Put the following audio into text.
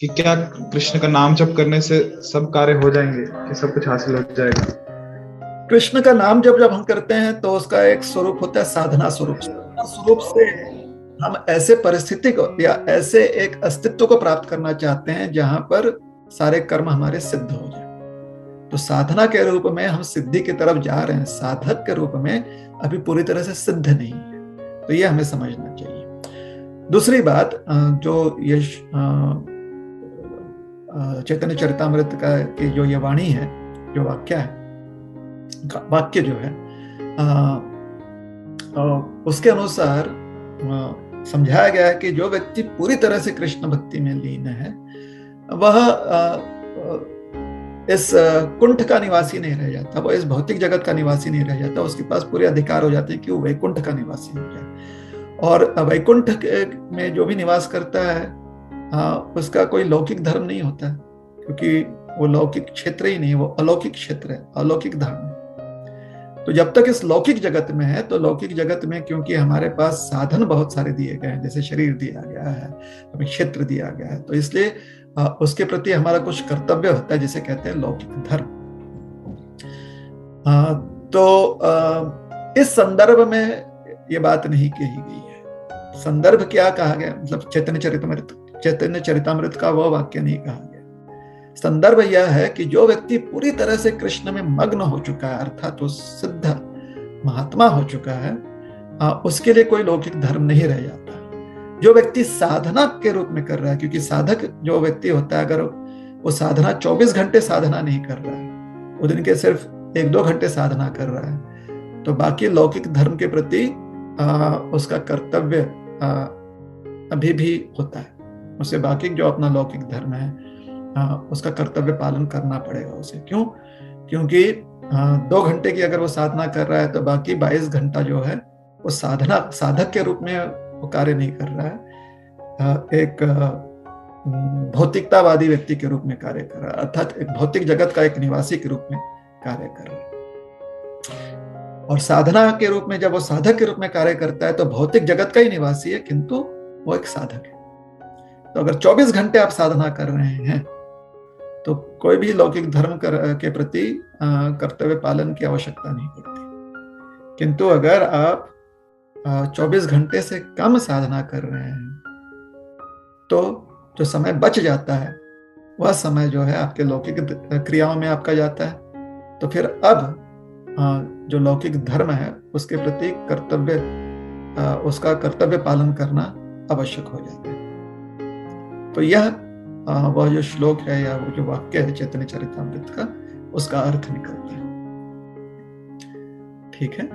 कि क्या कृष्ण का नाम जप करने से सब कार्य हो जाएंगे, कि सब कुछ हासिल हो जाएगा? कृष्ण का नाम जब जब हम करते हैं तो उसका एक स्वरूप होता है साधना स्वरूप। साधना स्वरूप से हम ऐसे परिस्थिति को या ऐसे एक अस्तित्व को प्राप्त करना चाहते हैं जहां पर सारे कर्म हमारे सिद्ध हो जाए। तो साधना के रूप में हम सिद्धि की तरफ जा रहे हैं, साधक के रूप में अभी पूरी तरह से सिद्ध नहीं है। तो ये हमें समझना चाहिए। दूसरी बात, जो ये चैतन्य चरितामृत का की जो ये वाणी है, जो वाक्य जो है, उसके अनुसार समझाया गया है कि जो व्यक्ति पूरी तरह से कृष्ण भक्ति में लीन है वह इस कुंठ का निवासी नहीं रह जाता, वो इस भौतिक जगत का निवासी नहीं रह जाता। उसके पास पूरे अधिकार हो जाते हैं कि वो वैकुंठ का निवासी हो जाए। और वैकुंठ में जो भी निवास करता है उसका कोई लौकिक धर्म नहीं होता, क्योंकि वो लौकिक क्षेत्र ही नहीं, वो अलौकिक क्षेत्र है, अलौकिक धर्म है। तो जब तक इस लौकिक जगत में है, तो लौकिक जगत में क्योंकि हमारे पास साधन बहुत सारे दिए गए हैं, जैसे शरीर दिया गया है, हमें क्षेत्र दिया गया है, तो इसलिए उसके प्रति हमारा कुछ कर्तव्य होता है, जिसे कहते हैं लौकिक धर्म। तो इस संदर्भ में ये बात नहीं कही गई है। संदर्भ क्या कहा गया, मतलब चैतन्य चरितामृत का वो वाक्य नहीं कहा गया। संदर्भ यह है कि जो व्यक्ति पूरी तरह से कृष्ण में मग्न हो चुका है, अर्थात वो सिद्ध महात्मा हो चुका है, उसके लिए कोई लौकिक धर्म नहीं रह जाता। जो व्यक्ति साधना के रूप में कर रहा है, क्योंकि साधक जो व्यक्ति होता है, अगर वो साधना 24 घंटे साधना नहीं कर रहा है, वो दिन के सिर्फ 1-2 घंटे साधना कर रहा है, तो बाकी लौकिक धर्म के प्रति उसका कर्तव्य अभी भी होता है। उसे बाकी जो अपना लौकिक धर्म है उसका कर्तव्य पालन करना पड़ेगा उसे। क्यों? क्योंकि 2 घंटे की अगर वो साधना कर रहा है तो बाकी 22 घंटा जो है वो साधक के रूप में वो कार्य नहीं कर रहा है, एक भौतिकतावादी व्यक्ति के रूप में कार्य कर रहा है, अर्थात एक भौतिक जगत का एक निवासी के रूप में कार्य कर रहा है। और साधना के रूप में जब वो साधक के रूप में कार्य करता है तो भौतिक जगत का ही निवासी है, किंतु वो एक साधक है। तो अगर 24 घंटे आप साधना कर रहे हैं तो कोई भी लौकिक धर्म के प्रति कर्तव्य पालन की आवश्यकता नहीं पड़ती। किंतु अगर आप 24 घंटे से कम साधना कर रहे हैं तो जो समय बच जाता है वह समय जो है आपके लौकिक क्रियाओं में आपका जाता है। तो फिर अब जो लौकिक धर्म है उसके प्रति उसका कर्तव्य पालन करना आवश्यक हो जाता है। तो यह वह जो श्लोक है या वो जो वाक्य है चैतन्य चरितामृत का, उसका अर्थ निकलता है। ठीक है।